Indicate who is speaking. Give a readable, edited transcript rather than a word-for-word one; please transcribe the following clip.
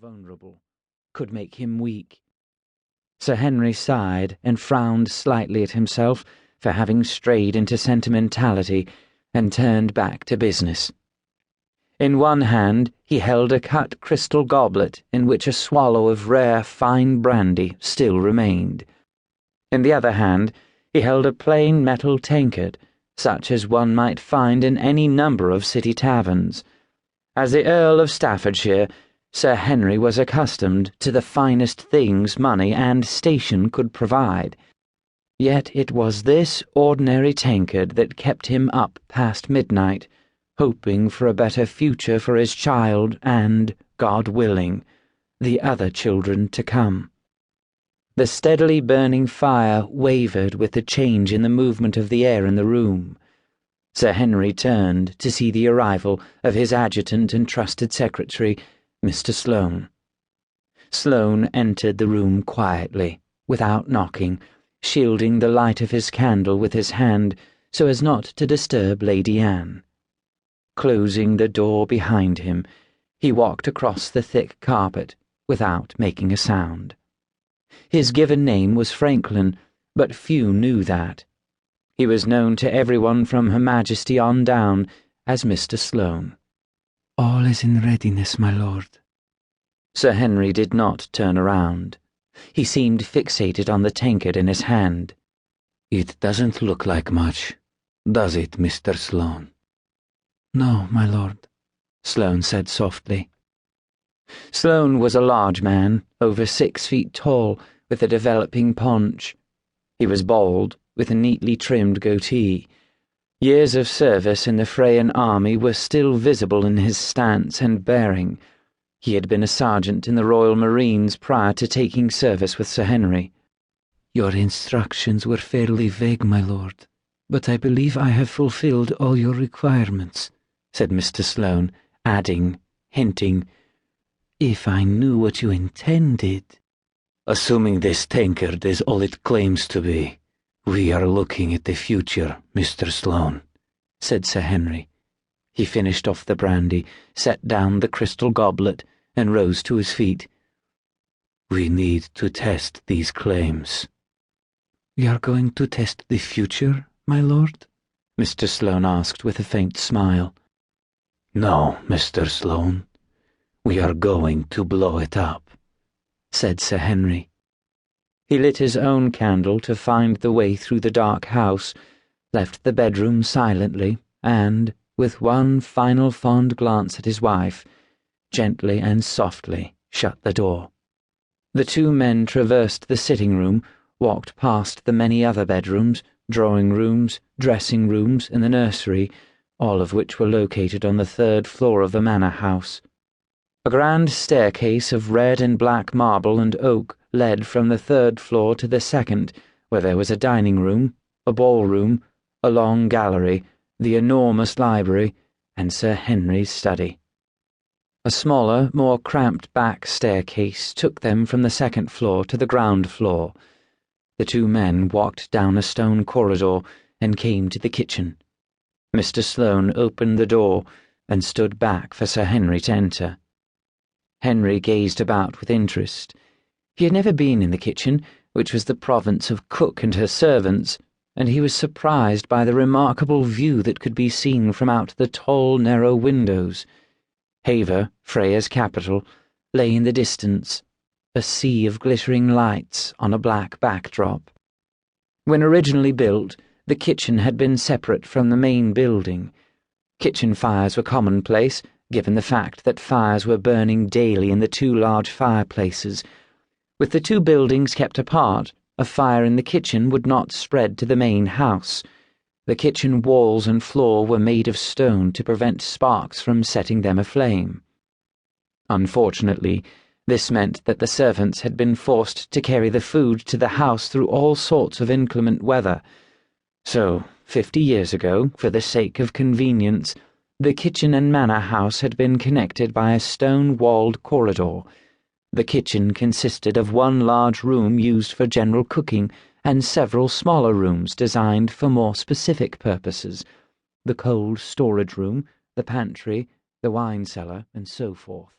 Speaker 1: vulnerable, could make him weak. Sir Henry sighed and frowned slightly at himself for having strayed into sentimentality and turned back to business. In one hand he held a cut crystal goblet in which a swallow of rare fine brandy still remained. In the other hand he held a plain metal tankard, such as one might find in any number of city taverns. As the Earl of Staffordshire, Sir Henry was accustomed to the finest things money and station could provide. Yet it was this ordinary tankard that kept him up past midnight, hoping for a better future for his child and, God willing, the other children to come. The steadily burning fire wavered with the change in the movement of the air in the room. Sir Henry turned to see the arrival of his adjutant and trusted secretary, Mr. Sloane. Sloane entered the room quietly, without knocking, shielding the light of his candle with his hand so as not to disturb Lady Anne. Closing the door behind him, he walked across the thick carpet without making a sound. His given name was Franklin, but few knew that. He was known to everyone from Her Majesty on down as Mr. Sloane.
Speaker 2: "All is in readiness, my lord."
Speaker 1: Sir Henry did not turn around. He seemed fixated on the tankard in his hand.
Speaker 2: "It doesn't look like much, does it, Mr. Sloane?"
Speaker 1: "No, my lord," Sloane said softly. Sloane was a large man, over 6 feet tall, with a developing paunch. He was bald, with a neatly trimmed goatee. Years of service in the Freyan army were still visible in his stance and bearing. He had been a sergeant in the Royal Marines prior to taking service with Sir Henry.
Speaker 2: "Your instructions were fairly vague, my lord, but I believe I have fulfilled all your requirements,"
Speaker 1: said Mr. Sloane, adding, hinting,
Speaker 2: "if I knew what you intended."
Speaker 3: "Assuming this tankard is all it claims to be, we are looking at the future, Mr. Sloane,"
Speaker 1: said Sir Henry. He finished off the brandy, set down the crystal goblet, and rose to his feet.
Speaker 3: "We need to test these claims."
Speaker 2: "We are going to test the future, my lord?"
Speaker 1: Mr. Sloane asked with a faint smile.
Speaker 3: "No, Mr. Sloane. We are going to blow it up,"
Speaker 1: said Sir Henry. He lit his own candle to find the way through the dark house, left the bedroom silently, and, with one final fond glance at his wife, gently and softly shut the door. The two men traversed the sitting room, walked past the many other bedrooms, drawing rooms, dressing rooms, and the nursery, all of which were located on the 3rd floor of the manor house. A grand staircase of red and black marble and oak led from the 3rd floor to the 2nd, where there was a dining room, a ballroom, a long gallery, the enormous library, and Sir Henry's study. A smaller, more cramped back staircase took them from the 2nd floor to the ground floor. The two men walked down a stone corridor and came to the kitchen. Mr. Sloane opened the door and stood back for Sir Henry to enter. Henry gazed about with interest. He had never been in the kitchen, which was the province of cook and her servants, and he was surprised by the remarkable view that could be seen from out the tall, narrow windows. Havre, Freya's capital, lay in the distance, a sea of glittering lights on a black backdrop. When originally built, the kitchen had been separate from the main building. Kitchen fires were commonplace, given the fact that fires were burning daily in the two large fireplaces. With the two buildings kept apart, a fire in the kitchen would not spread to the main house. The kitchen walls and floor were made of stone to prevent sparks from setting them aflame. Unfortunately, this meant that the servants had been forced to carry the food to the house through all sorts of inclement weather. So, 50 years ago, for the sake of convenience, the kitchen and manor house had been connected by a stone-walled corridor. The kitchen consisted of one large room used for general cooking and several smaller rooms designed for more specific purposes: the cold storage room, the pantry, the wine cellar, and so forth.